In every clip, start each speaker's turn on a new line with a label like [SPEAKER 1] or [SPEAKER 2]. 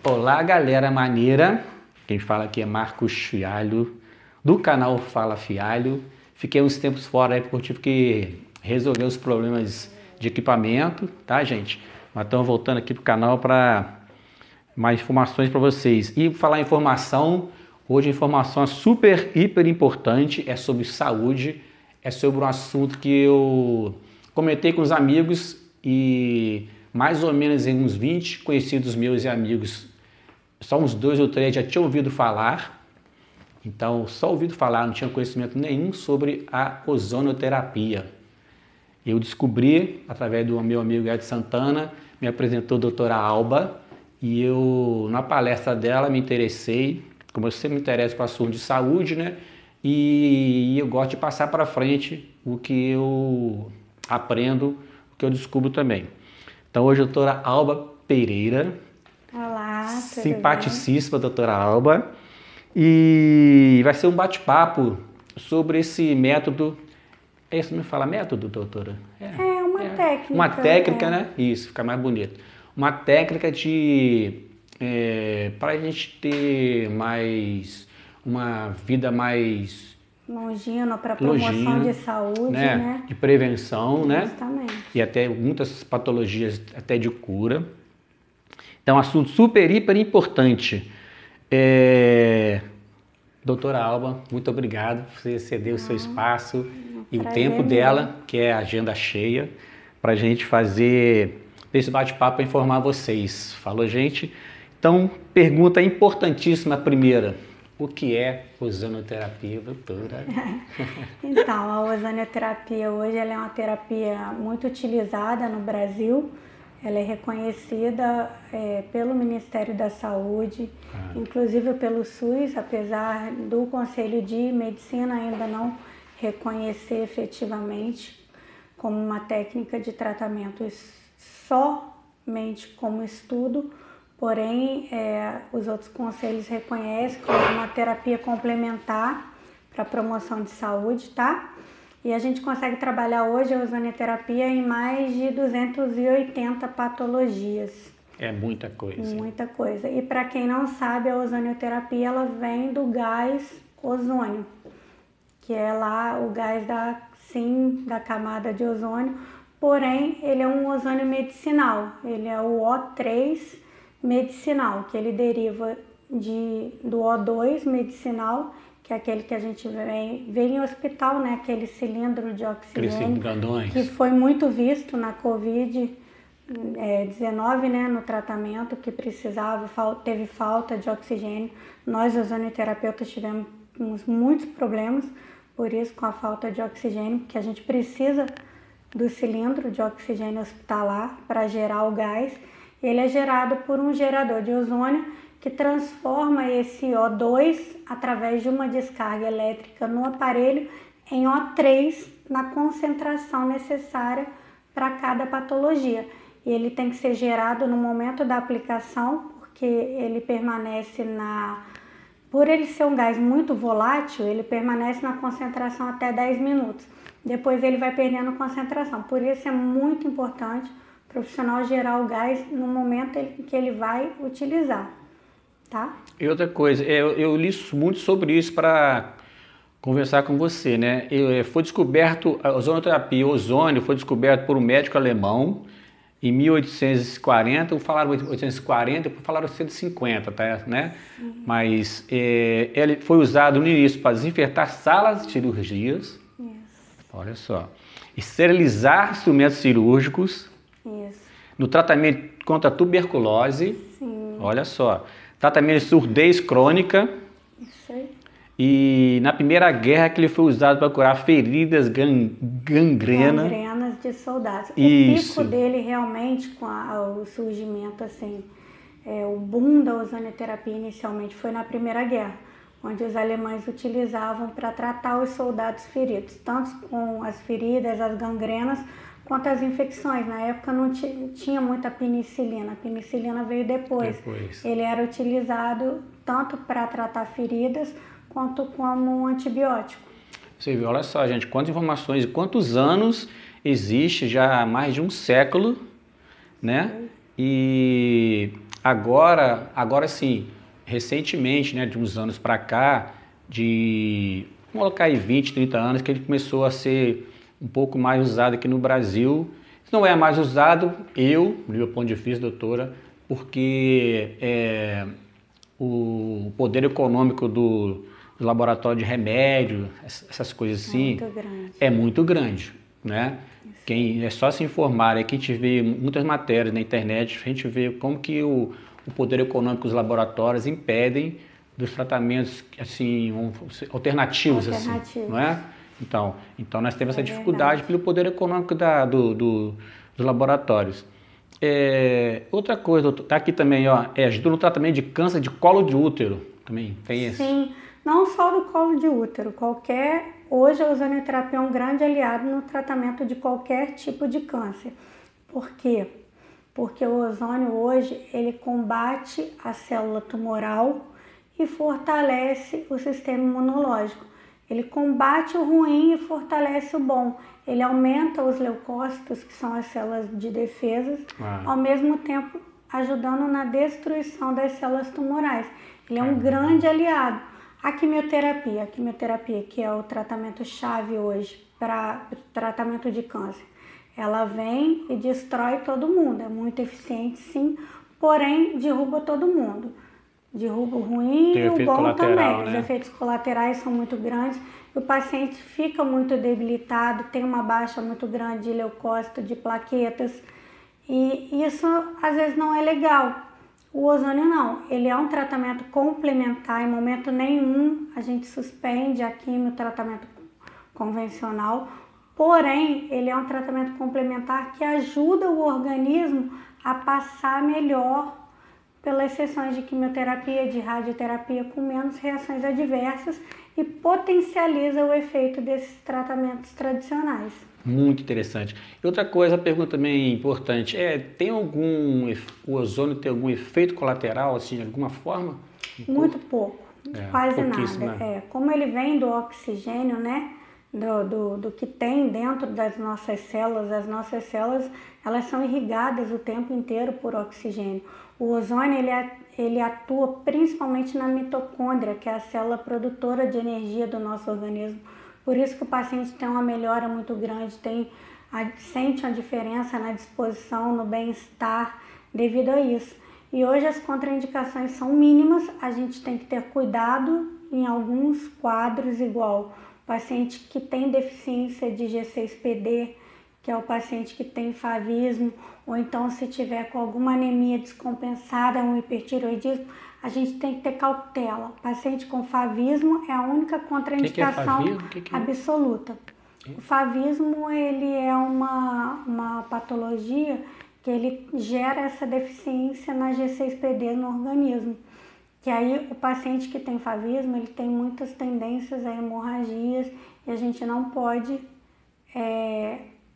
[SPEAKER 1] Olá, galera maneira. Quem fala aqui é Marcos Fialho, do canal Fala Fialho. Fiquei uns tempos fora aí porque eu tive que resolver os problemas de equipamento, tá, gente? Mas estamos voltando aqui pro canal para mais informações para vocês. E falar em informação, hoje a informação é super, hiper importante, é sobre saúde, é sobre um assunto que eu comentei com os amigos e mais ou menos em uns 20 conhecidos meus e amigos, só uns 2 ou 3 já tinham ouvido falar. Então, só ouvido falar, não tinha conhecimento nenhum sobre a ozonoterapia. Eu descobri, através do meu amigo Ed Santana, me apresentou a doutora Alba, e eu, na palestra dela, me interessei, como eu sempre me interesso com assunto de saúde, né? E eu gosto de passar para frente o que eu aprendo, o que eu descubro também. Então, hoje a doutora Alba Pereira.
[SPEAKER 2] Olá, tudo
[SPEAKER 1] simpaticíssima, doutora Alba. E vai ser um bate-papo sobre esse método. É isso, me fala método, doutora?
[SPEAKER 2] É uma técnica.
[SPEAKER 1] Uma técnica, né? Isso, fica mais bonito. Uma técnica de para a gente ter uma vida mais
[SPEAKER 2] longínqua, para promoção de saúde, né?
[SPEAKER 1] De prevenção,
[SPEAKER 2] Justamente.
[SPEAKER 1] né? E até muitas patologias até de cura. Então, assunto super, hiper importante. Doutora Alba, muito obrigado por você ceder o seu espaço e o tempo dela, que é a agenda cheia, para a gente fazer esse bate-papo para informar vocês. Falou, gente? Então, pergunta importantíssima primeira. O que é ozonoterapia, doutora?
[SPEAKER 2] Então, a ozonoterapia hoje ela é uma terapia muito utilizada no Brasil. Ela é reconhecida pelo Ministério da Saúde, inclusive pelo SUS, apesar do Conselho de Medicina ainda não reconhecer efetivamente como uma técnica de tratamento somente como estudo, porém os outros conselhos reconhecem como uma terapia complementar para a promoção de saúde, tá? E a gente consegue trabalhar hoje a ozonoterapia em mais de 280 patologias.
[SPEAKER 1] É muita coisa.
[SPEAKER 2] Muita coisa. E para quem não sabe, a ozonoterapia ela vem do gás ozônio, que é lá o gás da camada de ozônio, porém ele é um ozônio medicinal, ele é o O3 medicinal, que ele deriva do O2 medicinal, que é aquele que a gente vê em hospital, né? Aquele cilindro de oxigênio, que foi muito visto na Covid-19, né? No tratamento, que teve falta de oxigênio. Nós, ozonoterapeutas, tivemos muitos problemas, por isso, com a falta de oxigênio, porque a gente precisa do cilindro de oxigênio hospitalar para gerar o gás. Ele é gerado por um gerador de ozônio, que transforma esse O2 através de uma descarga elétrica no aparelho em O3 na concentração necessária para cada patologia. E ele tem que ser gerado no momento da aplicação, porque ele permanece por ele ser um gás muito volátil, ele permanece na concentração até 10 minutos. Depois ele vai perdendo concentração. Por isso é muito importante o profissional gerar o gás no momento que ele vai utilizar. Tá?
[SPEAKER 1] E outra coisa, eu li muito sobre isso para conversar com você, né? Foi descoberto, a ozonoterapia, o ozônio foi descoberto por um médico alemão em 1840, falaram 1840, falaram 150, tá, né? Mas ele foi usado no início para desinfetar salas de cirurgias, olha só, esterilizar instrumentos cirúrgicos, no tratamento contra a tuberculose, olha só, tratamento de surdez crônica.
[SPEAKER 2] Isso aí.
[SPEAKER 1] E na Primeira Guerra que ele foi usado para curar feridas gangrenas
[SPEAKER 2] de soldados.
[SPEAKER 1] Isso.
[SPEAKER 2] O pico dele realmente, com o surgimento, assim, o boom da ozonoterapia inicialmente foi na Primeira Guerra, onde os alemães utilizavam para tratar os soldados feridos, tanto com as feridas, as gangrenas, quanto as infecções. Na época não tinha muita penicilina, a penicilina veio depois. Ele era utilizado tanto para tratar feridas, quanto como um antibiótico.
[SPEAKER 1] Você viu, olha só, gente, quantas informações e quantos anos existe já há mais de um século, né? E Agora sim, recentemente, né, de uns anos para cá, vamos colocar aí 20, 30 anos, que ele começou a ser um pouco mais usado aqui no Brasil. Não é mais usado, do meu ponto de vista, doutora, porque o poder econômico do laboratório de remédio, essas coisas assim, é muito grande, né? É só se informar, que a gente vê muitas matérias na internet, a gente vê como que o poder econômico dos laboratórios impedem dos tratamentos assim, alternativos, assim, não é? Então nós temos essa dificuldade pelo poder econômico dos laboratórios. Outra coisa, doutor, tá aqui também, ó, ajuda no tratamento de câncer de colo de útero, também tem esse?
[SPEAKER 2] Sim, não só do colo de útero, hoje a ozonioterapia é um grande aliado no tratamento de qualquer tipo de câncer. Por quê? Porque o ozônio hoje, ele combate a célula tumoral e fortalece o sistema imunológico. Ele combate o ruim e fortalece o bom. Ele aumenta os leucócitos, que são as células de defesa, ao mesmo tempo ajudando na destruição das células tumorais. Ele é um grande aliado. A quimioterapia, que é o tratamento chave hoje para tratamento de câncer, ela vem e destrói todo mundo. É muito eficiente, sim, porém derruba todo mundo. Derruba o ruim e o bom também. Né? Os efeitos colaterais são muito grandes. O paciente fica muito debilitado, tem uma baixa muito grande de leucócito, de plaquetas. E isso às vezes não é legal. O ozônio não, ele é um tratamento complementar, em momento nenhum a gente suspende a quimio, tratamento convencional, porém ele é um tratamento complementar que ajuda o organismo a passar melhor pelas sessões de quimioterapia, de radioterapia, com menos reações adversas e potencializa o efeito desses tratamentos tradicionais.
[SPEAKER 1] Muito interessante. E outra coisa, a pergunta também importante, o ozônio tem algum efeito colateral, assim, de alguma forma?
[SPEAKER 2] Muito pouco, quase nada.
[SPEAKER 1] Né?
[SPEAKER 2] Como ele vem do oxigênio, né, do que tem dentro das nossas células, as nossas células, elas são irrigadas o tempo inteiro por oxigênio. O ozônio, ele atua principalmente na mitocôndria, que é a célula produtora de energia do nosso organismo. Por isso que o paciente tem uma melhora muito grande, sente uma diferença na disposição, no bem-estar devido a isso. E hoje as contraindicações são mínimas, a gente tem que ter cuidado em alguns quadros, igual o paciente que tem deficiência de G6PD, que é o paciente que tem favismo, ou então se tiver com alguma anemia descompensada, um hipertiroidismo, a gente tem que ter cautela. Paciente com favismo é a única contraindicação absoluta. O favismo, ele é uma patologia que ele gera essa deficiência na G6PD no organismo. Que aí o paciente que tem favismo, ele tem muitas tendências a hemorragias e a gente não pode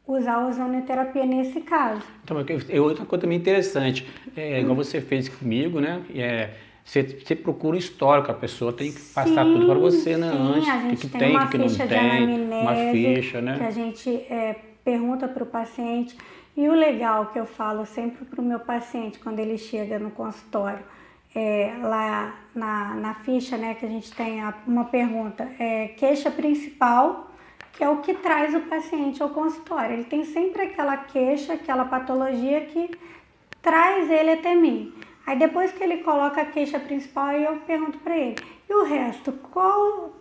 [SPEAKER 2] usar a ozonioterapia nesse caso.
[SPEAKER 1] Então, outra coisa também interessante, igual você fez comigo, né? Você procura o histórico, a pessoa tem que passar tudo para você, né? Antes,
[SPEAKER 2] a gente tem uma ficha de anamnese,
[SPEAKER 1] uma ficha, né?
[SPEAKER 2] Que a gente pergunta para o paciente. E o legal que eu falo sempre para o meu paciente, quando ele chega no consultório, lá na ficha, né, que a gente tem uma pergunta, queixa principal, que é o que traz o paciente ao consultório. Ele tem sempre aquela queixa, aquela patologia que traz ele até mim. Aí depois que ele coloca a queixa principal, aí eu pergunto para ele, e o resto,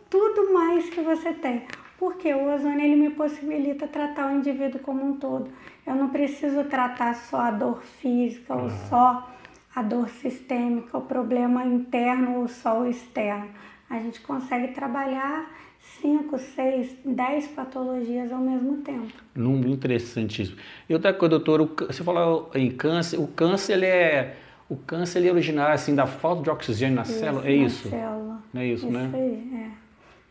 [SPEAKER 2] tudo mais que você tem? Porque o ozônio, ele me possibilita tratar o indivíduo como um todo. Eu não preciso tratar só a dor física ou só a dor sistêmica, o problema interno ou só o externo. A gente consegue trabalhar 5, 6, 10 patologias ao mesmo tempo.
[SPEAKER 1] Interessantíssimo. E outra coisa, doutor, você falou em câncer, o câncer ele é originário assim, da falta de oxigênio na célula, é isso?
[SPEAKER 2] Célula.
[SPEAKER 1] Não é isso, né?
[SPEAKER 2] Aí,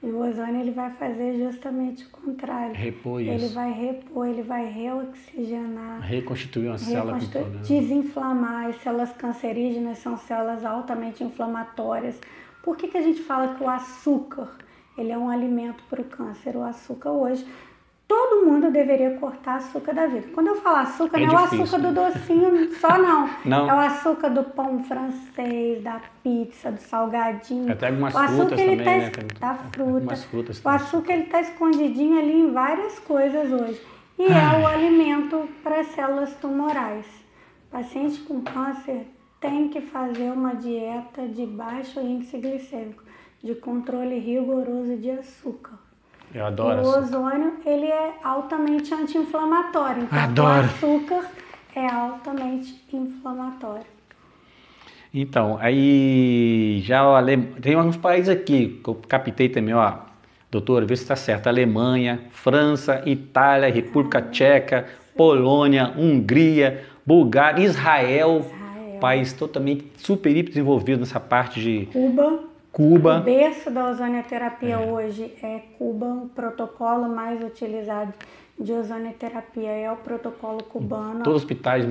[SPEAKER 2] E o ozônio, ele vai fazer justamente o contrário.
[SPEAKER 1] Repor isso.
[SPEAKER 2] Ele vai repor, ele vai reoxigenar.
[SPEAKER 1] Reconstituir uma célula com toda.
[SPEAKER 2] Desinflamar. As células cancerígenas são células altamente inflamatórias. Por que a gente fala que o açúcar, ele é um alimento para o câncer? O açúcar hoje, todo mundo deveria cortar açúcar da vida. Quando eu falo açúcar,
[SPEAKER 1] É
[SPEAKER 2] não é o
[SPEAKER 1] difícil,
[SPEAKER 2] açúcar
[SPEAKER 1] né?
[SPEAKER 2] do docinho só, não.
[SPEAKER 1] Não.
[SPEAKER 2] É o açúcar do pão francês, da pizza, do salgadinho.
[SPEAKER 1] Até algumas
[SPEAKER 2] O açúcar,
[SPEAKER 1] frutas
[SPEAKER 2] ele
[SPEAKER 1] também, né?
[SPEAKER 2] da fruta.
[SPEAKER 1] Algumas frutas
[SPEAKER 2] O
[SPEAKER 1] têm
[SPEAKER 2] açúcar, ele está escondidinho ali em várias coisas hoje. E é o alimento para as células tumorais. Paciente com câncer tem que fazer uma dieta de baixo índice glicêmico, de controle rigoroso de açúcar.
[SPEAKER 1] Eu adoro
[SPEAKER 2] O
[SPEAKER 1] açúcar.
[SPEAKER 2] ozônio, ele é altamente anti-inflamatório. Então,
[SPEAKER 1] Adoro.
[SPEAKER 2] o açúcar é altamente inflamatório.
[SPEAKER 1] Então, aí já tem alguns países aqui que eu captei também, ó. Doutora, vê se está certo. Alemanha, França, Itália, República Tcheca, Polônia, Hungria, Bulgária, Israel. País totalmente super hiper desenvolvido nessa parte de Cuba.
[SPEAKER 2] O berço da ozonioterapia hoje é Cuba. O protocolo mais utilizado de ozonioterapia é o protocolo cubano.
[SPEAKER 1] Todos os hospitais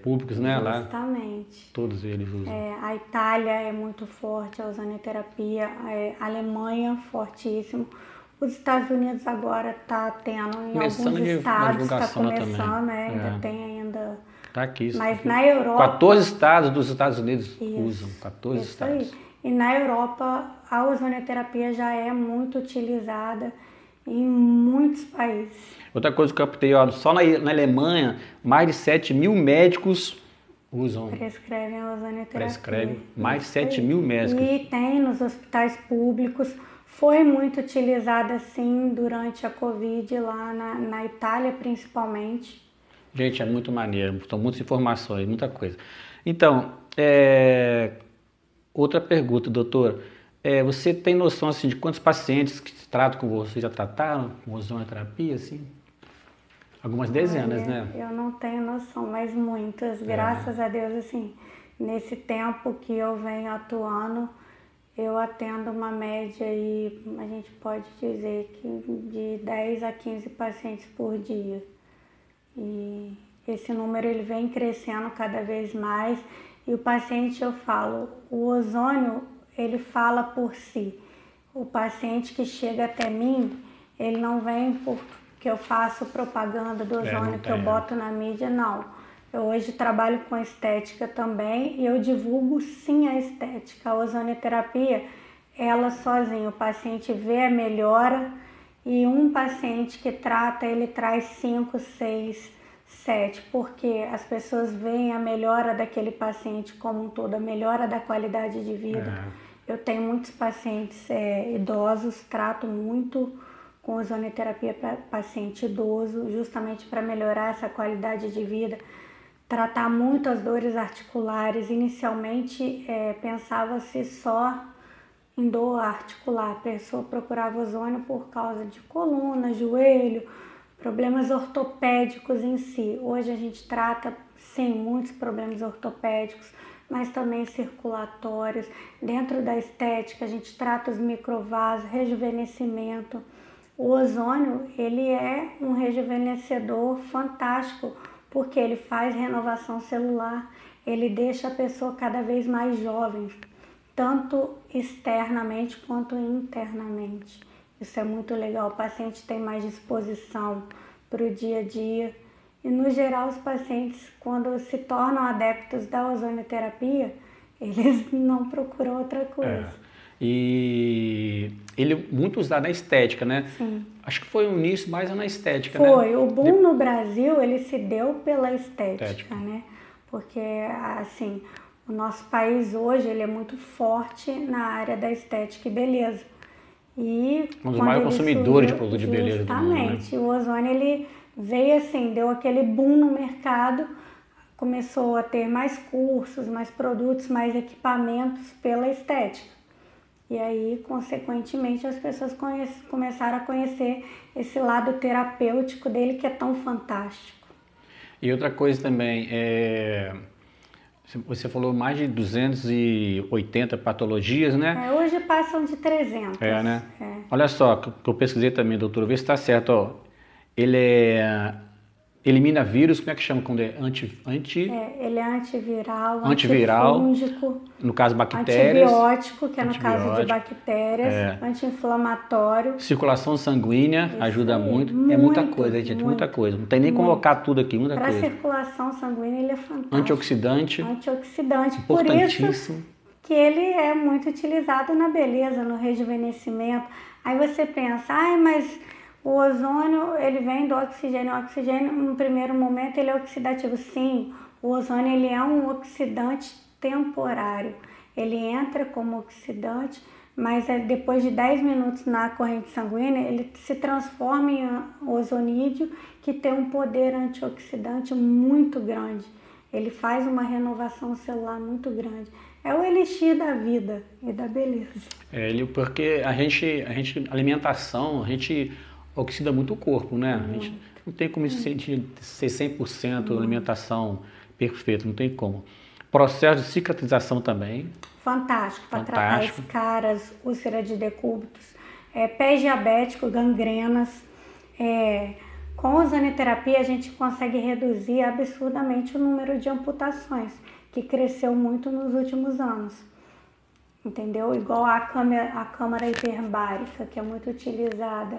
[SPEAKER 1] públicos, né? Lá,
[SPEAKER 2] Justamente.
[SPEAKER 1] todos eles usam.
[SPEAKER 2] A Itália é muito forte, a ozonioterapia. A Alemanha, fortíssimo. Os Estados Unidos agora está tendo, em
[SPEAKER 1] Começando
[SPEAKER 2] alguns estados, está
[SPEAKER 1] também.
[SPEAKER 2] começando, ainda tem ainda.
[SPEAKER 1] Tá aqui.
[SPEAKER 2] Mas
[SPEAKER 1] aqui.
[SPEAKER 2] na Europa...
[SPEAKER 1] 14 estados dos Estados Unidos usam, 14
[SPEAKER 2] isso
[SPEAKER 1] estados.
[SPEAKER 2] Aí. E na Europa, a ozonioterapia já é muito utilizada em muitos países.
[SPEAKER 1] Outra coisa que eu captei, ó, só na Alemanha, mais de 7 mil médicos usam.
[SPEAKER 2] Prescrevem a ozonioterapia.
[SPEAKER 1] Prescrevem mais de 7 mil médicos.
[SPEAKER 2] E tem nos hospitais públicos. Foi muito utilizada, sim, durante a Covid, lá na Itália, principalmente.
[SPEAKER 1] Gente, é muito maneiro, são muitas informações, muita coisa. Então, outra pergunta, doutor. Você tem noção assim, de quantos pacientes que se tratam com você já trataram com ozonioterapia? Assim? Algumas dezenas, né?
[SPEAKER 2] Eu não tenho noção, mas muitas. Graças a Deus, assim, nesse tempo que eu venho atuando, eu atendo uma média aí, a gente pode dizer que de 10 a 15 pacientes por dia. E esse número ele vem crescendo cada vez mais. E o paciente, eu falo, o ozônio, ele fala por si. O paciente que chega até mim, ele não vem porque eu faço propaganda do ozônio, que eu boto na mídia, não. Eu hoje trabalho com estética também e eu divulgo sim a estética. A ozonioterapia, ela sozinha, o paciente vê a melhora e um paciente que trata, ele traz 5, 6, 7, porque as pessoas veem a melhora daquele paciente como um todo, a melhora da qualidade de vida. Eu tenho muitos pacientes idosos, trato muito com ozonioterapia para paciente idoso, justamente para melhorar essa qualidade de vida. Tratar muito as dores articulares. Inicialmente pensava-se só em dor articular. A pessoa procurava ozônio por causa de coluna, joelho, problemas ortopédicos em si. Hoje a gente trata, sim, muitos problemas ortopédicos, mas também circulatórios. Dentro da estética a gente trata os microvasos, rejuvenescimento. O ozônio, ele é um rejuvenescedor fantástico, porque ele faz renovação celular, ele deixa a pessoa cada vez mais jovem, tanto externamente quanto internamente. Isso é muito legal, o paciente tem mais disposição para o dia a dia. E no geral os pacientes, quando se tornam adeptos da ozonioterapia, eles não procuram outra coisa.
[SPEAKER 1] E ele é muito usado na estética, né?
[SPEAKER 2] Sim.
[SPEAKER 1] Acho que foi um início mais na estética,
[SPEAKER 2] Foi.
[SPEAKER 1] né?
[SPEAKER 2] O boom no Brasil, ele se deu pela estética, né? Porque, assim, o nosso país hoje, ele é muito forte na área da estética e beleza. E
[SPEAKER 1] um dos maiores consumidores de produtos de beleza do mundo, né?
[SPEAKER 2] Justamente. O ozônio, ele veio assim, deu aquele boom no mercado, começou a ter mais cursos, mais produtos, mais equipamentos pela estética. E aí, consequentemente, as pessoas começaram a conhecer esse lado terapêutico dele, que é tão fantástico.
[SPEAKER 1] E outra coisa também, você falou mais de 280 patologias, né?
[SPEAKER 2] Hoje passam de 300.
[SPEAKER 1] Né? Olha só, que eu pesquisei também, doutor, vê se está certo. Ó. Ele elimina vírus, como é que chama quando é
[SPEAKER 2] ele é antiviral,
[SPEAKER 1] antiviral,
[SPEAKER 2] antifúngico,
[SPEAKER 1] no caso bactérias,
[SPEAKER 2] antibiótico, que é no caso de bactérias, anti-inflamatório.
[SPEAKER 1] Circulação sanguínea ajuda muito. É muita coisa, gente, muita coisa. Não tem nem como colocar tudo aqui, muita coisa.
[SPEAKER 2] Para circulação sanguínea ele é fantástico.
[SPEAKER 1] Antioxidante.
[SPEAKER 2] Antioxidante,
[SPEAKER 1] Importantíssimo.
[SPEAKER 2] por isso que ele é muito utilizado na beleza, no rejuvenescimento. Aí você pensa, mas o ozônio, ele vem do oxigênio. O oxigênio, no primeiro momento, ele é oxidativo. Sim, o ozônio, ele é um oxidante temporário. Ele entra como oxidante, mas depois de 10 minutos na corrente sanguínea, ele se transforma em ozonídeo, que tem um poder antioxidante muito grande. Ele faz uma renovação celular muito grande. É o elixir da vida e da beleza.
[SPEAKER 1] Porque a alimentação, a gente oxida muito o corpo, né? A gente não tem como ser 100% alimentação perfeita, não tem como. Processo de cicatrização também.
[SPEAKER 2] Fantástico, para tratar escaras, úlcera de decúbitos, pé diabético, gangrenas. Com a ozonioterapia a gente consegue reduzir absurdamente o número de amputações, que cresceu muito nos últimos anos. Entendeu? Igual a câmara hiperbárica, que é muito utilizada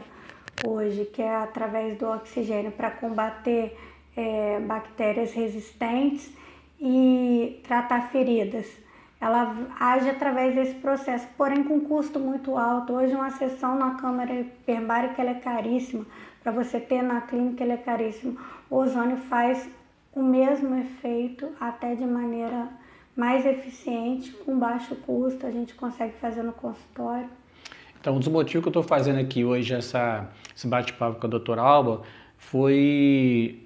[SPEAKER 2] hoje, que é através do oxigênio para combater bactérias resistentes e tratar feridas. Ela age através desse processo, porém com custo muito alto. Hoje uma sessão na câmara hiperbárica ela é caríssima, para você ter na clínica ela é caríssima. O ozônio faz o mesmo efeito, até de maneira mais eficiente, com baixo custo, a gente consegue fazer no consultório.
[SPEAKER 1] Então, um dos motivos que eu estou fazendo aqui hoje esse bate-papo com a doutora Alba foi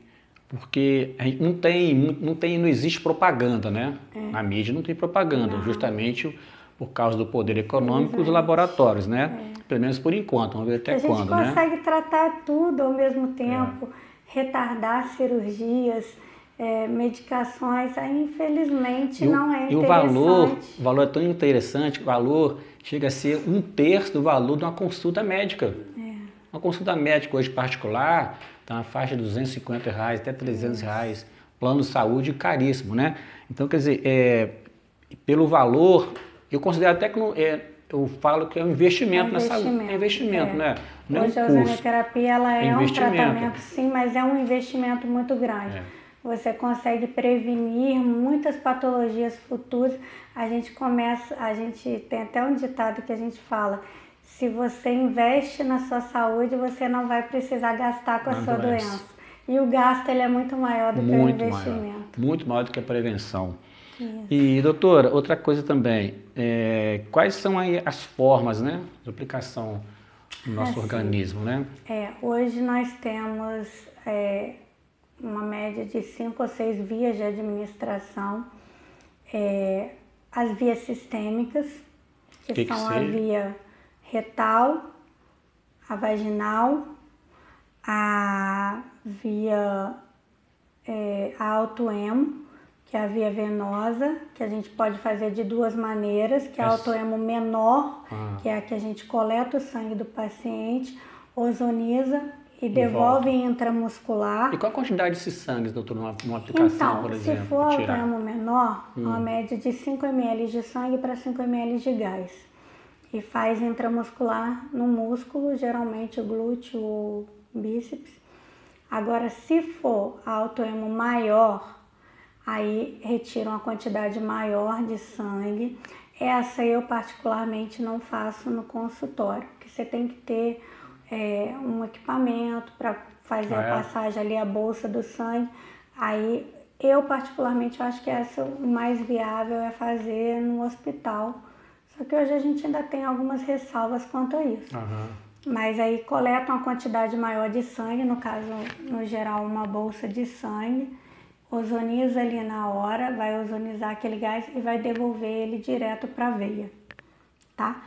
[SPEAKER 1] porque não existe propaganda, né? Na mídia não tem propaganda, justamente por causa do poder econômico dos laboratórios, né? Pelo menos por enquanto, vamos ver até quando, né?
[SPEAKER 2] A gente consegue tratar tudo ao mesmo tempo, retardar cirurgias, medicações, aí infelizmente não é interessante.
[SPEAKER 1] E o valor é tão interessante, o valor chega a ser 1/3 do valor de uma consulta médica. Uma consulta médica hoje particular está na faixa de R$250 até R$300. Plano de saúde caríssimo, né? Então, quer dizer, pelo valor, eu considero até que eu falo que é um investimento na saúde. É investimento, né? Não
[SPEAKER 2] hoje
[SPEAKER 1] é um
[SPEAKER 2] a
[SPEAKER 1] custo.
[SPEAKER 2] ozonioterapia ela é um tratamento, sim, mas é um investimento muito grande. Você consegue prevenir muitas patologias futuras. A gente tem até um ditado que a gente fala: se você investe na sua saúde, você não vai precisar gastar com a sua doença. E o gasto ele é muito maior do que o investimento.
[SPEAKER 1] Muito maior do que a prevenção.
[SPEAKER 2] Isso.
[SPEAKER 1] E, doutora, outra coisa também, quais são aí as formas, né, de aplicação no nosso organismo, né?
[SPEAKER 2] Hoje nós temos uma média de 5 ou 6 vias de administração. As vias sistêmicas, que são a via retal, a vaginal, a via autoemo, que é a via venosa, que a gente pode fazer de duas maneiras, que é a autoemo menor, que é a que a gente coleta o sangue do paciente, ozoniza e devolve intramuscular.
[SPEAKER 1] E qual a quantidade desse sangue, doutor, numa aplicação, por exemplo?
[SPEAKER 2] Se for autoemo menor, uma média de 5 ml de sangue para 5 ml de gás. E faz intramuscular no músculo, geralmente o glúteo ou bíceps. Agora, se for autoemo maior, aí retira uma quantidade maior de sangue. Essa eu particularmente não faço no consultório, porque você tem que ter um equipamento para fazer a passagem ali, a bolsa do sangue. Aí eu particularmente acho que o mais viável é fazer no hospital. Só que hoje a gente ainda tem algumas ressalvas quanto a isso. Mas aí coleta uma quantidade maior de sangue, no caso, no geral, uma bolsa de sangue, ozoniza ali na hora, vai ozonizar aquele gás e vai devolver ele direto para a veia, tá?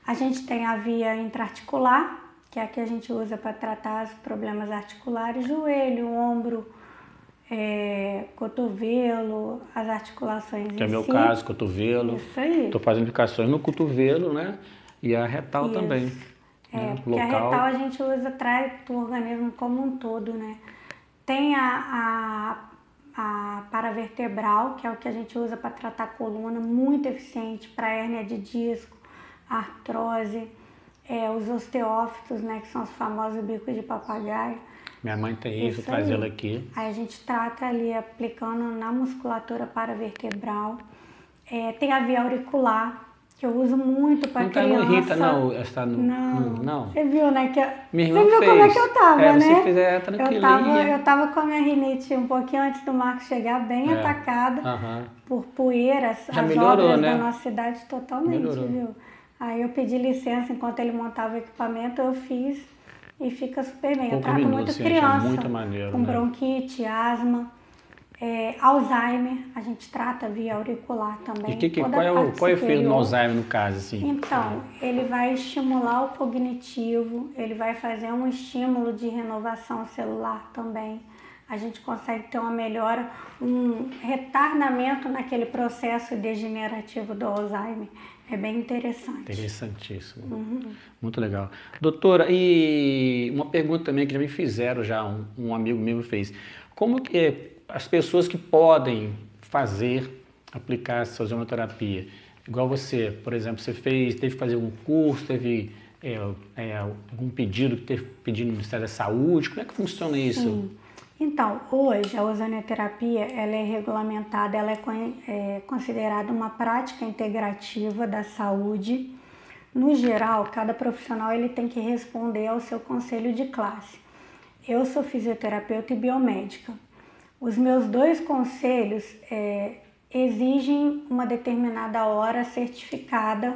[SPEAKER 2] A gente tem a via intraarticular, que é a que a gente usa para tratar os problemas articulares, joelho, ombro, cotovelo, as articulações
[SPEAKER 1] que é meu caso, cotovelo.
[SPEAKER 2] Isso aí.
[SPEAKER 1] Estou fazendo indicações no cotovelo, né? E a retal também.
[SPEAKER 2] Porque a retal a gente usa, traz o organismo como um todo, né? Tem a paravertebral, que é o que a gente usa para tratar a coluna, muito eficiente para hérnia de disco, artrose, os osteófitos, né, que são os famosos bicos de papagaio.
[SPEAKER 1] Minha mãe tem isso, traz ela aqui.
[SPEAKER 2] Aí a gente trata ali aplicando na musculatura paravertebral. Tem a via auricular, que eu uso muito para criança.
[SPEAKER 1] Não irrita, não? Está não.
[SPEAKER 2] Você viu, né?
[SPEAKER 1] Minha irmã
[SPEAKER 2] você viu
[SPEAKER 1] fez.
[SPEAKER 2] como é que eu tava, né?
[SPEAKER 1] Você fez tranquilinha.
[SPEAKER 2] Eu tava com a minha rinite um pouquinho antes do Marcos chegar, bem atacada por poeiras.
[SPEAKER 1] Já
[SPEAKER 2] as
[SPEAKER 1] melhorou,
[SPEAKER 2] obras
[SPEAKER 1] né?
[SPEAKER 2] da nossa cidade totalmente,
[SPEAKER 1] Melhorou.
[SPEAKER 2] viu? Aí eu pedi licença enquanto ele montava o equipamento, eu fiz e fica super bem. Eu trato muito criança
[SPEAKER 1] muito maneiro,
[SPEAKER 2] com
[SPEAKER 1] né?
[SPEAKER 2] bronquite, asma. Alzheimer, a gente trata via auricular também.
[SPEAKER 1] E qual é o efeito do Alzheimer no caso? Assim?
[SPEAKER 2] Então, ele vai estimular o cognitivo, ele vai fazer um estímulo de renovação celular também. A gente consegue ter uma melhora, um retardamento naquele processo degenerativo do Alzheimer. É bem interessante.
[SPEAKER 1] Interessantíssimo. Muito legal. Doutora, e uma pergunta também que já me fizeram, um amigo meu fez. Como que as pessoas que podem aplicar essa ozonoterapia, igual você, por exemplo, teve que fazer um curso, teve algum pedido que teve pedido no Ministério da Saúde, como é que funciona isso?
[SPEAKER 2] Sim. Então, hoje a ozonoterapia ela é regulamentada, ela é considerada uma prática integrativa da saúde. No geral, cada profissional ele tem que responder ao seu conselho de classe. Eu sou fisioterapeuta e biomédica. Os meus 2 conselhos exigem uma determinada hora certificada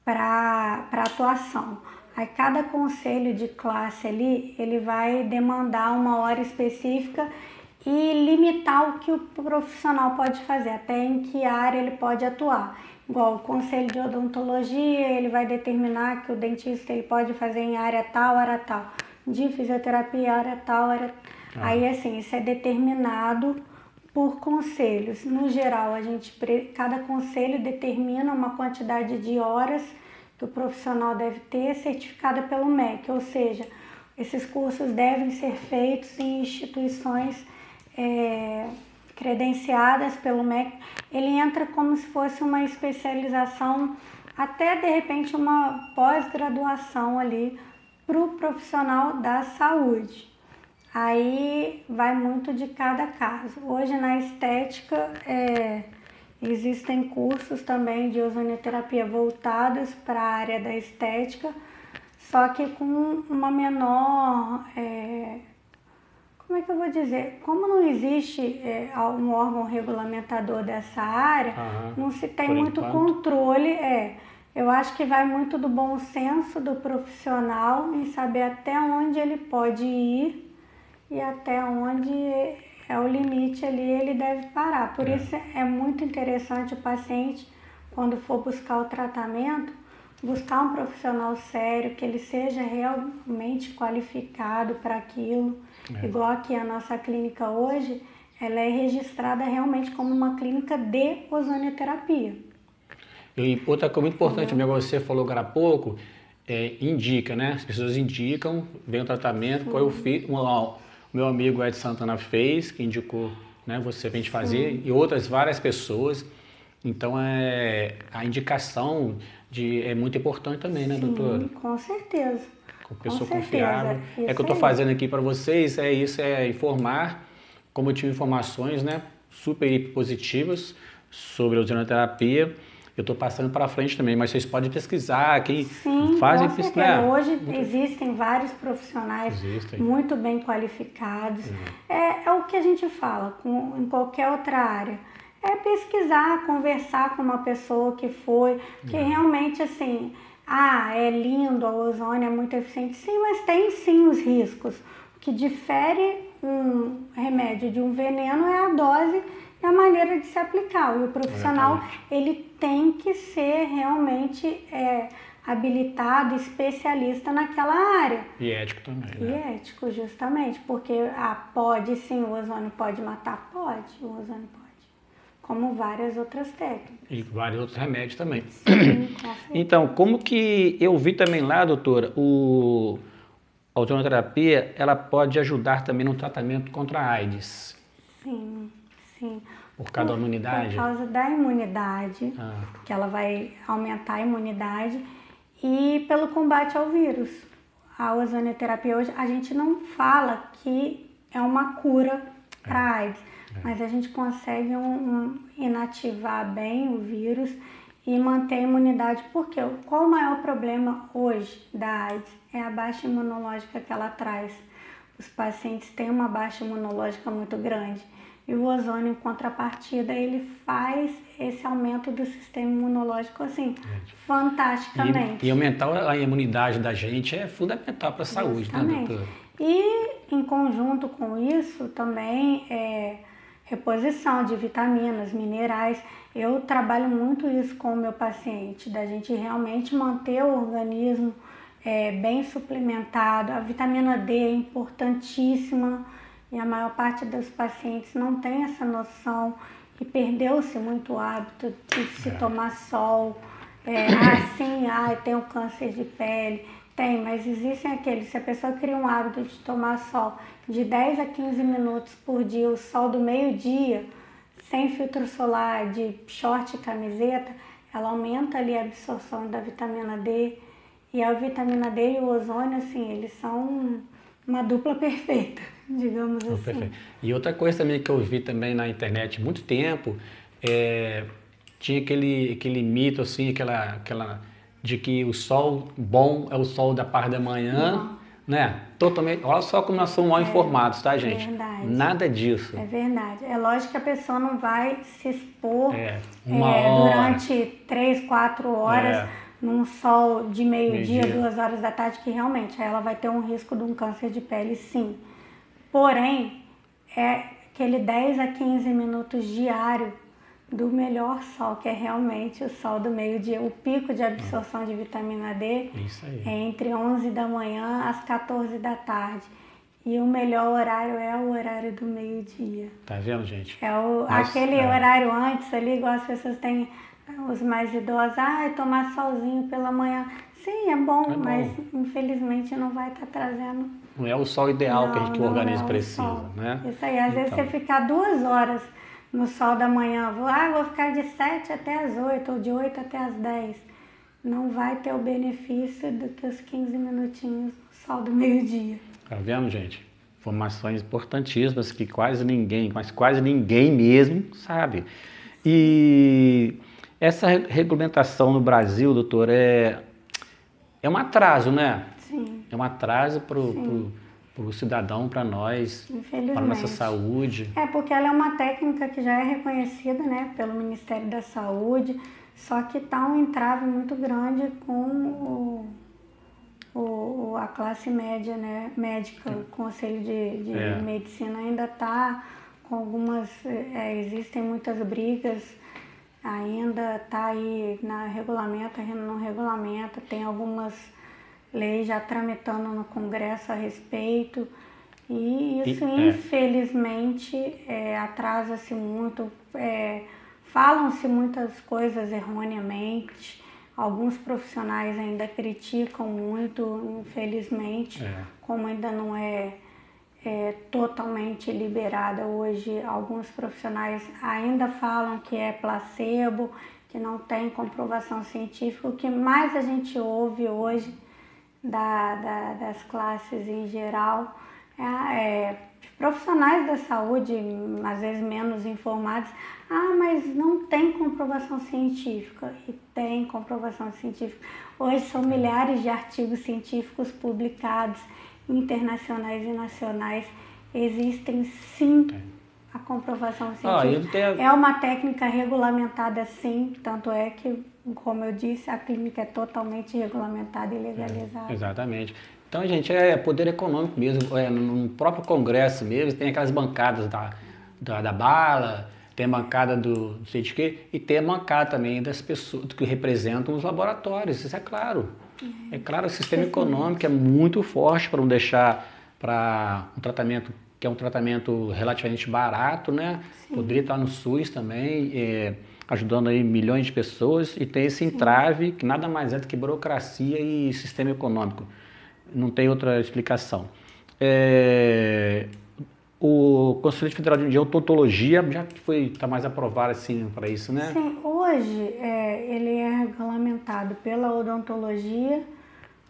[SPEAKER 2] para atuação. Aí cada conselho de classe ali, ele vai demandar uma hora específica e limitar o que o profissional pode fazer, até em que área ele pode atuar. Igual o conselho de odontologia, ele vai determinar que o dentista ele pode fazer em área tal, área tal. De fisioterapia, área tal, área tal. Aí, assim, isso é determinado por conselhos. No geral, cada conselho determina uma quantidade de horas que o profissional deve ter certificada pelo MEC, ou seja, esses cursos devem ser feitos em instituições credenciadas pelo MEC. Ele entra como se fosse uma especialização, até de repente uma pós-graduação ali para o profissional da saúde. Aí vai muito de cada caso. Hoje na estética existem cursos também de ozonoterapia voltados para a área da estética, só que com uma menor, como é que eu vou dizer? Como não existe um órgão regulamentador dessa área, não se tem muito controle. Eu acho que vai muito do bom senso do profissional em saber até onde ele pode ir e até onde é o limite ali ele deve parar. Por isso é muito interessante o paciente, quando for buscar o tratamento, buscar um profissional sério, que ele seja realmente qualificado para aquilo. Igual aqui a nossa clínica hoje, ela é registrada realmente como uma clínica de ozonoterapia.
[SPEAKER 1] E outra coisa muito importante, você falou agora há pouco, indica, né? As pessoas indicam, vem o tratamento, qual eu fiz, meu amigo Ed Santana fez, que indicou, né, você pra gente fazer, e outras várias pessoas. Então a indicação é muito importante também, né, doutora?
[SPEAKER 2] Com certeza.
[SPEAKER 1] Com pessoa confiável. Que eu estou fazendo aqui para vocês, é informar, como eu tive informações, né, super positivas sobre a ozonoterapia. Eu estou passando para frente também, mas vocês podem pesquisar, quem fazem pesquisar.
[SPEAKER 2] Hoje existem vários profissionais muito bem qualificados. É o que a gente fala em qualquer outra área. É pesquisar, conversar com uma pessoa que que realmente assim, é lindo, a ozônio é muito eficiente. Sim, mas tem sim os riscos. O que difere um remédio de um veneno é a dose e a maneira de se aplicar. E o profissional, ele tem que ser realmente habilitado, especialista naquela área.
[SPEAKER 1] E ético também,
[SPEAKER 2] né? E ético, justamente, porque pode sim, o ozônio pode matar? Pode, o ozônio pode. Como várias outras técnicas.
[SPEAKER 1] E vários outros remédios também.
[SPEAKER 2] Sim, com certeza.
[SPEAKER 1] Então, como que eu vi também lá, doutora, a ozonoterapia, ela pode ajudar também no tratamento contra a AIDS.
[SPEAKER 2] Sim, sim.
[SPEAKER 1] Por causa da imunidade?
[SPEAKER 2] Por causa da imunidade, que ela vai aumentar a imunidade, e pelo combate ao vírus. A ozonoterapia hoje, a gente não fala que é uma cura para a AIDS, mas a gente consegue inativar bem o vírus e manter a imunidade. Porque qual o maior problema hoje da AIDS? É a baixa imunológica que ela traz. Os pacientes têm uma baixa imunológica muito grande. E o ozônio, em contrapartida, ele faz esse aumento do sistema imunológico, assim, fantasticamente.
[SPEAKER 1] E aumentar a imunidade da gente é fundamental para a saúde, né, doutora?
[SPEAKER 2] E, em conjunto com isso, também reposição de vitaminas, minerais. Eu trabalho muito isso com o meu paciente, da gente realmente manter o organismo bem suplementado. A vitamina D é importantíssima e a maior parte dos pacientes não tem essa noção e perdeu-se muito o hábito de se tomar sol. Tem o câncer de pele. Tem, mas existem aqueles, se a pessoa cria um hábito de tomar sol de 10 a 15 minutos por dia, o sol do meio-dia, sem filtro solar, de short e camiseta, ela aumenta ali a absorção da vitamina D. E a vitamina D e o ozônio, assim, eles são uma dupla perfeita, digamos assim.
[SPEAKER 1] Perfeito. E outra coisa também que eu vi também na internet há muito tempo, tinha aquele mito, assim, aquela de que o sol bom é o sol da parte da manhã, né? Totalmente. Olha só como nós somos mal informados, tá, gente?
[SPEAKER 2] Verdade.
[SPEAKER 1] Nada disso.
[SPEAKER 2] É verdade. É lógico que a pessoa não vai se expor durante 3, 4 horas num sol de meio-dia, 2 horas da tarde, que realmente ela vai ter um risco de um câncer de pele, sim. Porém, é aquele 10 a 15 minutos diário do melhor sol, que é realmente o sol do meio-dia. O pico de absorção de vitamina D é entre 11 da manhã às 14 da tarde. E o melhor horário é o horário do meio-dia.
[SPEAKER 1] Tá vendo, gente?
[SPEAKER 2] Aquele horário antes ali, igual as pessoas têm, os mais idosos, tomar solzinho pela manhã. Sim, é bom, mas infelizmente não vai estar trazendo.
[SPEAKER 1] Não é o sol ideal que o organismo precisa, né?
[SPEAKER 2] Isso aí, às vezes você ficar 2 horas no sol da manhã, vou ficar de 7 até as 8 ou de 8 até as 10. Não vai ter o benefício do que os 15 minutinhos no sol do meio-dia.
[SPEAKER 1] Tá vendo, gente? Informações importantíssimas que quase ninguém, mas quase ninguém mesmo sabe. E essa regulamentação no Brasil, doutor, é um atraso, né?
[SPEAKER 2] Sim.
[SPEAKER 1] É um atraso para o cidadão, para nós, para a nossa saúde.
[SPEAKER 2] Porque ela é uma técnica que já é reconhecida, né, pelo Ministério da Saúde, só que está um entrave muito grande com a classe média, né, médica. O Conselho de Medicina ainda está com algumas, existem muitas brigas, ainda está aí no regulamento, tem algumas leis já tramitando no Congresso a respeito, e isso infelizmente atrasa-se muito, falam-se muitas coisas erroneamente, alguns profissionais ainda criticam muito, infelizmente, como ainda não é totalmente liberada hoje, alguns profissionais ainda falam que é placebo, que não tem comprovação científica. O que mais a gente ouve hoje das classes em geral profissionais da saúde, às vezes menos informados, mas não tem comprovação científica. E tem comprovação científica. Hoje são milhares de artigos científicos publicados, internacionais e nacionais. Existem sim a comprovação científica. É uma técnica regulamentada sim, tanto é que, como eu disse, a clínica é totalmente regulamentada e legalizada.
[SPEAKER 1] Exatamente. Então, gente, é poder econômico mesmo. No próprio Congresso mesmo, tem aquelas bancadas da bala, tem a bancada do não sei de quê, e tem a bancada também das pessoas que representam os laboratórios, isso é claro. É claro, o sistema econômico é muito forte para não deixar para um tratamento que é um tratamento relativamente barato, né? Sim. Poderia estar no SUS também, ajudando aí milhões de pessoas, e tem esse entrave que nada mais é do que burocracia e sistema econômico. Não tem outra explicação. O Conselho Federal de Odontologia já está mais aprovado assim para isso, né?
[SPEAKER 2] Sim, hoje ele é regulamentado pela odontologia,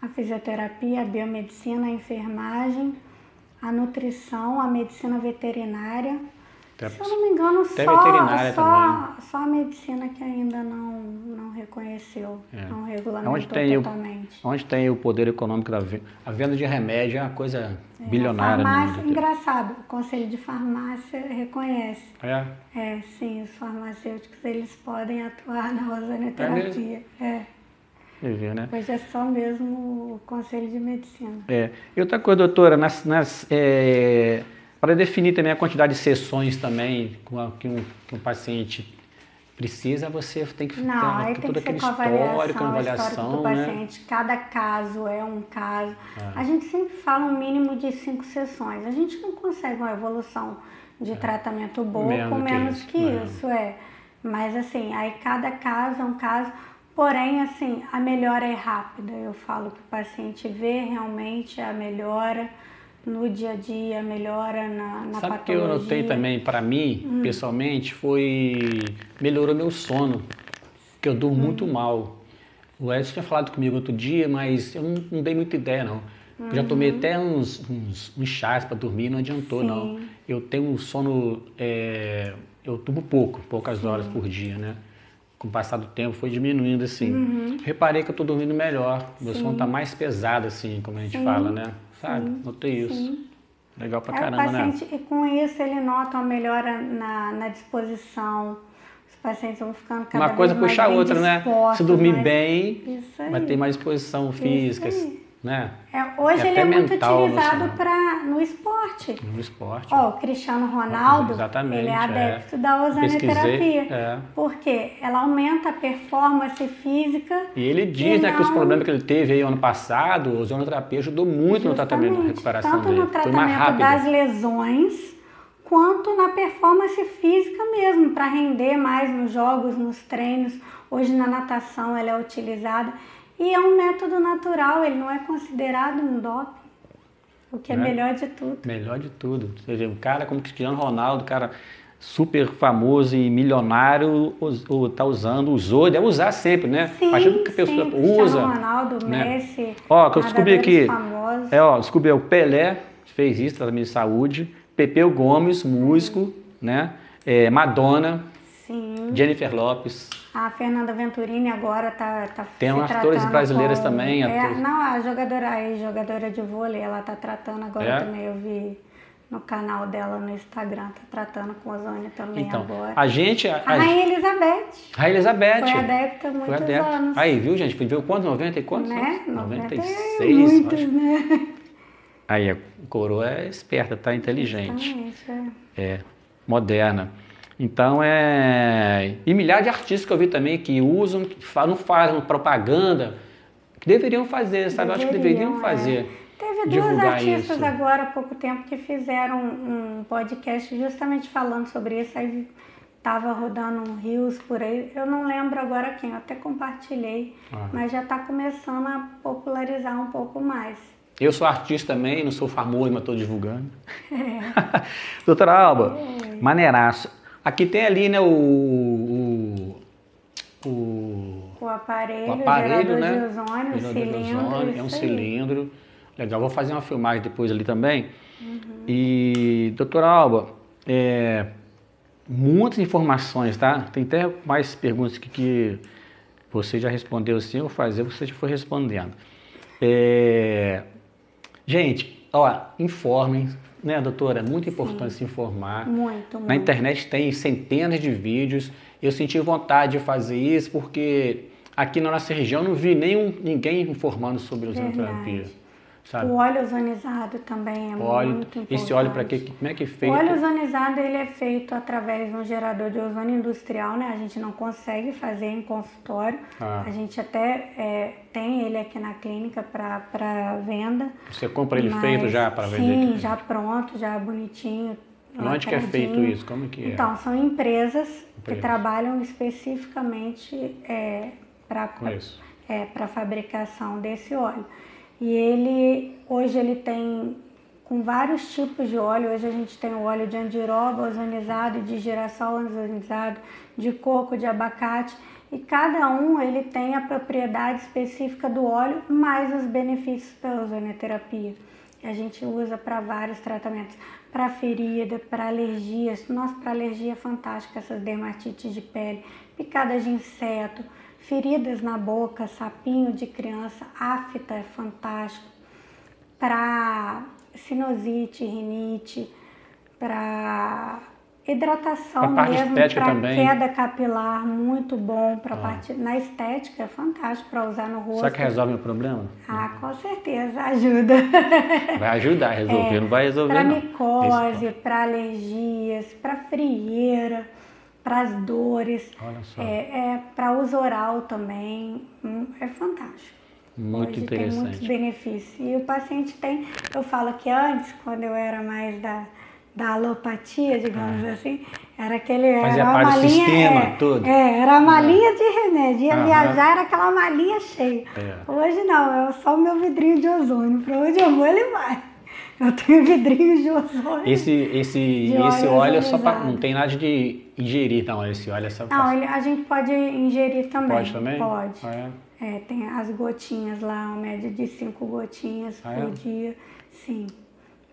[SPEAKER 2] a fisioterapia, a biomedicina, a enfermagem, a nutrição, a medicina veterinária. Se eu não me engano, só a medicina que ainda não reconheceu, não regulamentou totalmente.
[SPEAKER 1] Onde tem o poder econômico a venda de remédio é uma coisa bilionária.
[SPEAKER 2] Farmácia, engraçado, o Conselho de Farmácia reconhece. Sim, os farmacêuticos, eles podem atuar na ozonioterapia.
[SPEAKER 1] Né?
[SPEAKER 2] Hoje é só mesmo o Conselho de Medicina.
[SPEAKER 1] E outra coisa, doutora, para definir também a quantidade de sessões também que um paciente precisa, você tem que ter todo aquele histórico, avaliação
[SPEAKER 2] do paciente. Cada caso é um caso. A gente sempre fala um mínimo de 5 sessões. A gente não consegue uma evolução de tratamento boa com menos que isso. Mas assim, aí cada caso é um caso. Porém, assim, a melhora é rápida. Eu falo que o paciente vê realmente a melhora no dia a dia, melhora na patologia.
[SPEAKER 1] Sabe o que eu notei também, para mim, pessoalmente, melhorou meu sono, porque eu durmo muito mal. O Edson tinha falado comigo outro dia, mas eu não dei muita ideia, não. Eu já tomei até uns chás para dormir, não adiantou, não. Eu tenho um sono, eu durmo poucas horas por dia, né? Com o passar do tempo foi diminuindo, assim. Reparei que eu estou dormindo melhor, meu sono está mais pesado, assim, como a gente fala, né? Sabe? Notei isso. Legal pra caramba,
[SPEAKER 2] o paciente, né? E com isso ele nota uma melhora na disposição. Os pacientes vão ficando cada vez mais. Uma coisa puxa a outra, né?
[SPEAKER 1] Se dormir bem, vai ter mais disposição física, né?
[SPEAKER 2] Hoje ele é muito utilizado no esporte.
[SPEAKER 1] No esporte.
[SPEAKER 2] O Cristiano Ronaldo, ele é adepto da ozonioterapia. Porque ela aumenta a performance física.
[SPEAKER 1] E ele diz que os problemas que ele teve aí ano passado, a ozonioterapia ajudou muito no tratamento, na recuperação
[SPEAKER 2] tanto
[SPEAKER 1] dele.
[SPEAKER 2] No tratamento das lesões, quanto na performance física mesmo, para render mais nos jogos, nos treinos. Hoje na natação ela é utilizada. E é um método natural, ele não é considerado um doping, o que é melhor de tudo.
[SPEAKER 1] Melhor de tudo. Ou seja, um cara como Cristiano Ronaldo, cara super famoso e milionário, usou, deve usar sempre, né?
[SPEAKER 2] Sim,
[SPEAKER 1] imagina que a pessoa usa.
[SPEAKER 2] Cristiano Ronaldo, Messi,
[SPEAKER 1] que eu descobri aqui,
[SPEAKER 2] famosos.
[SPEAKER 1] Descobri o Pelé fez isso, tratamento de saúde, Pepeu Gomes, músico, né? Madonna, Jennifer Lopez.
[SPEAKER 2] A Fernanda Venturini agora tá
[SPEAKER 1] tem umas atores brasileiras também.
[SPEAKER 2] A jogadora de vôlei, ela tá tratando agora também, eu vi no canal dela no Instagram, tá tratando com ozônio também agora.
[SPEAKER 1] A
[SPEAKER 2] Rainha Elizabeth.
[SPEAKER 1] Rainha Elizabeth.
[SPEAKER 2] Foi adepta há muitos anos.
[SPEAKER 1] Aí, viu, gente? Viu quantos? 90 e quantos?
[SPEAKER 2] Né?
[SPEAKER 1] 96,
[SPEAKER 2] muitos,
[SPEAKER 1] acho.
[SPEAKER 2] Né?
[SPEAKER 1] Aí, a coroa é esperta, tá inteligente.
[SPEAKER 2] Exatamente,
[SPEAKER 1] moderna. Então, E milhares de artistas que eu vi também que usam, não fazem propaganda, que deveriam fazer, sabe? Eu acho que deveriam fazer.
[SPEAKER 2] Teve duas artistas agora há pouco tempo que fizeram um podcast justamente falando sobre isso. Aí estava rodando um Reels por aí. Eu não lembro agora quem, eu até compartilhei, mas já está começando a popularizar um pouco mais.
[SPEAKER 1] Eu sou artista também, não sou famoso, mas estou divulgando. Doutora Alba, maneiraço. Aqui tem ali, né, o
[SPEAKER 2] aparelho,
[SPEAKER 1] né?
[SPEAKER 2] De ozônio, o cilindro.
[SPEAKER 1] É um cilindro. Legal, vou fazer uma filmagem depois ali também. E, doutora Alba, muitas informações, tá? Tem até mais perguntas aqui que você já respondeu assim, eu vou fazer, você já foi respondendo. Gente, informem, né, doutora? É muito importante se informar.
[SPEAKER 2] Muito.
[SPEAKER 1] Na internet tem centenas de vídeos. Eu senti vontade de fazer isso porque aqui na nossa região não vi ninguém informando sobre ozonioterapia. Sabe?
[SPEAKER 2] O óleo ozonizado também é muito importante.
[SPEAKER 1] Esse óleo para quê? Como é que é feito?
[SPEAKER 2] O óleo ozonizado ele é feito através de um gerador de ozônio industrial, né? A gente não consegue fazer em consultório. A gente até tem ele aqui na clínica para venda.
[SPEAKER 1] Você compra ele feito já para vender?
[SPEAKER 2] Sim, já pronto, já bonitinho.
[SPEAKER 1] E onde que é feito isso? Como que é?
[SPEAKER 2] Então, são empresas que trabalham especificamente para a fabricação desse óleo. E hoje ele tem com vários tipos de óleo. Hoje a gente tem o óleo de andiroba ozonizado, de girassol ozonizado, de coco, de abacate. E cada um ele tem a propriedade específica do óleo, mais os benefícios da ozonioterapia. A gente usa para vários tratamentos, para ferida, para alergias. Nossa, para alergia é fantástico, essas dermatites de pele, picadas de inseto, feridas na boca, sapinho de criança, afta é fantástico. Para sinusite, rinite, para hidratação mesmo, para queda capilar, muito bom. Na estética é fantástico para usar no rosto.
[SPEAKER 1] Será que resolve o problema?
[SPEAKER 2] Ah, com certeza, ajuda.
[SPEAKER 1] Vai ajudar a resolver, não vai resolver
[SPEAKER 2] não.
[SPEAKER 1] Para
[SPEAKER 2] micose, para alergias, para frieira, para as dores.
[SPEAKER 1] Olha só.
[SPEAKER 2] Para uso oral também, é fantástico.
[SPEAKER 1] Muito
[SPEAKER 2] Hoje
[SPEAKER 1] interessante.
[SPEAKER 2] Tem muitos benefícios. E o paciente eu falo que antes, quando eu era mais da alopatia, digamos assim, era aquele...
[SPEAKER 1] Fazia
[SPEAKER 2] era
[SPEAKER 1] parte do sistema todo.
[SPEAKER 2] Era a malinha de remédio. Ia viajar, era aquela malinha cheia. Hoje não, é só o meu vidrinho de ozônio. Para onde eu vou, ele vai. Eu tenho vidrinho de ozônio.
[SPEAKER 1] Esse óleo é só para... Não tem nada de ingerir, não. Esse óleo é só para...
[SPEAKER 2] Não, a gente pode ingerir também.
[SPEAKER 1] Pode também?
[SPEAKER 2] Pode. Tem as gotinhas lá, uma média de 5 gotinhas por dia. Sim,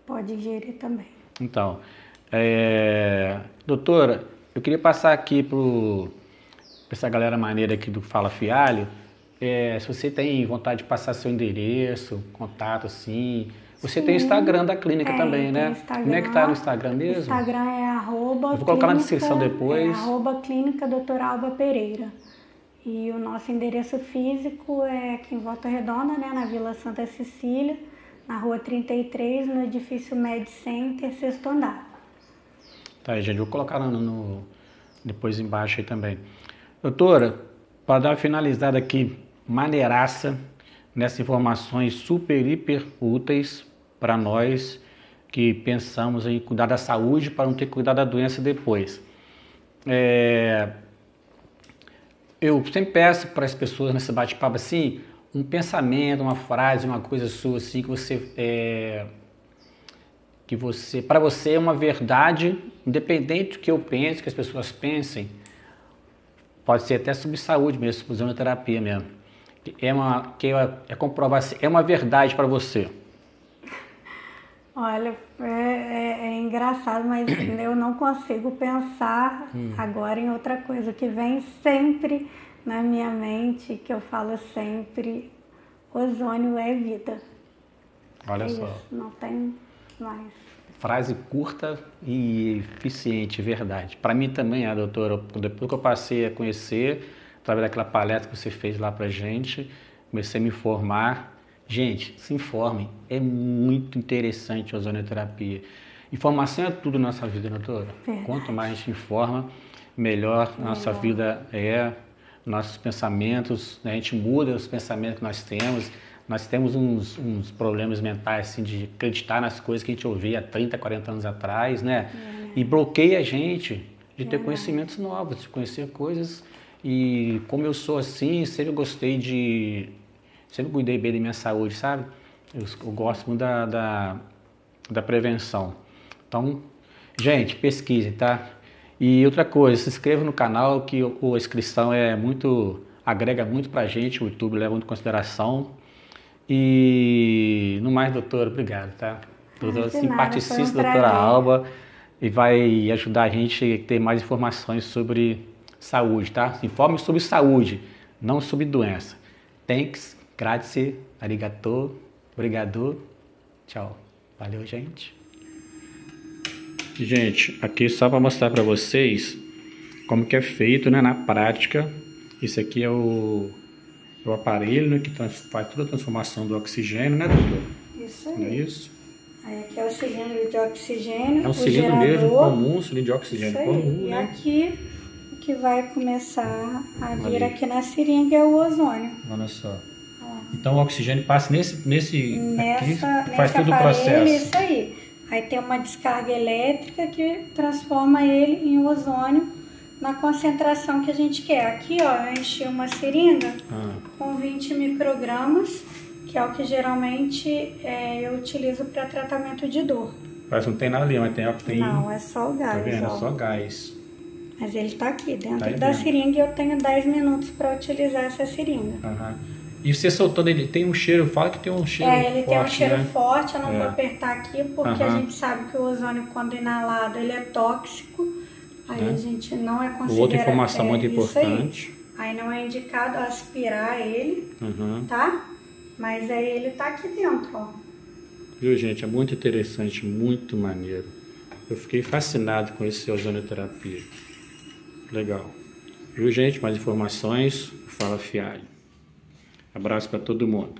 [SPEAKER 2] pode ingerir também.
[SPEAKER 1] Então, doutora, eu queria passar aqui para essa galera maneira aqui do Fala Fialho, se você tem vontade de passar seu endereço, contato, assim. Você tem o Instagram da clínica também, né?
[SPEAKER 2] Instagram.
[SPEAKER 1] Como é que tá no Instagram mesmo?
[SPEAKER 2] O Instagram é @.
[SPEAKER 1] Eu vou colocar na descrição depois.
[SPEAKER 2] @clínica Dr. Alba Pereira. E o nosso endereço físico é aqui em Volta Redonda, né, na Vila Santa Cecília, na Rua 33, no edifício Med Center, 6º andar.
[SPEAKER 1] Tá, gente, vou colocar depois embaixo aí também. Doutora, para dar uma finalizada aqui, maneiraça, nessas informações super, hiper úteis para nós que pensamos em cuidar da saúde para não ter que cuidar da doença depois. Eu sempre peço para as pessoas nesse bate-papo assim, um pensamento, uma frase, uma coisa sua assim que você, para você é uma verdade, independente do que eu pense, que as pessoas pensem, pode ser até sobre saúde mesmo, sobre ozonoterapia mesmo. É uma verdade para você.
[SPEAKER 2] Olha, é engraçado, mas eu não consigo pensar agora em outra coisa. O que vem sempre na minha mente, que eu falo sempre, ozônio é vida.
[SPEAKER 1] Olha só.
[SPEAKER 2] Isso, não tem mais.
[SPEAKER 1] Frase curta e eficiente, verdade. Para mim também é, doutora. Depois que eu passei a conhecer, através daquela palestra que você fez lá pra gente, comecei a me informar. Gente, se informem, é muito interessante a ozonioterapia. Informação é tudo na nossa vida, doutora. Quanto mais a gente informa, melhor a nossa vida nossos pensamentos, né? A gente muda os pensamentos que nós temos. Nós temos uns problemas mentais, assim, de acreditar nas coisas que a gente ouvia há 30, 40 anos atrás, né? E bloqueia a gente de ter conhecimentos novos, de conhecer coisas. E como eu sou assim, sempre cuidei bem da minha saúde, sabe? Eu gosto muito da prevenção. Então, gente, pesquisem, tá? E outra coisa, se inscreva no canal, que a inscrição agrega muito pra gente, o YouTube leva muito em consideração. E no mais, doutora, obrigado, tá? Doutora simpaticíssima, doutora Alba, e vai ajudar a gente a ter mais informações sobre saúde, tá? Se informe sobre saúde, não sobre doença. Thanks, grazie, arigato, obrigado, tchau. Valeu, gente. Gente, aqui só para mostrar para vocês como que é feito, né, na prática. Esse aqui é o aparelho, né, que faz toda a transformação do oxigênio, né, doutor?
[SPEAKER 2] Isso aí.
[SPEAKER 1] Não é isso?
[SPEAKER 2] Aí aqui é o cilindro de oxigênio.
[SPEAKER 1] É um cilindro mesmo comum, cilindro de oxigênio comum,
[SPEAKER 2] e
[SPEAKER 1] né?
[SPEAKER 2] aqui o que vai começar a vir aqui na seringa é o ozônio.
[SPEAKER 1] Olha só. Então o oxigênio passa aqui, faz todo o
[SPEAKER 2] aparelho,
[SPEAKER 1] processo.
[SPEAKER 2] Isso aí. Aí tem uma descarga elétrica que transforma ele em ozônio na concentração que a gente quer. Aqui, ó, eu enchi uma seringa com 20 microgramas que é o que geralmente eu utilizo para tratamento de dor.
[SPEAKER 1] Parece que não tem nada ali, mas tem...
[SPEAKER 2] Não, é só o gás.
[SPEAKER 1] Tá vendo?
[SPEAKER 2] Ó.
[SPEAKER 1] É só gás.
[SPEAKER 2] Mas ele tá aqui dentro
[SPEAKER 1] Tá aí
[SPEAKER 2] da
[SPEAKER 1] dentro.
[SPEAKER 2] seringa e eu tenho 10 minutos para utilizar essa seringa.
[SPEAKER 1] Uhum. E você soltando ele, tem um cheiro, fala que tem um cheiro forte,
[SPEAKER 2] ele tem um cheiro
[SPEAKER 1] né?
[SPEAKER 2] forte, eu não vou apertar aqui porque a
[SPEAKER 1] Uhum.
[SPEAKER 2] gente sabe que o ozônio quando inalado ele é tóxico, aí a gente não é considerado.
[SPEAKER 1] Outra informação muito importante.
[SPEAKER 2] Aí não é indicado aspirar ele,
[SPEAKER 1] Uhum.
[SPEAKER 2] tá? Mas aí ele tá aqui dentro, ó.
[SPEAKER 1] Viu, gente? É muito interessante, muito maneiro. Eu fiquei fascinado com esse ozonioterapia. Legal. Viu, gente? Mais informações, Fala Fialho. Abraço para todo mundo.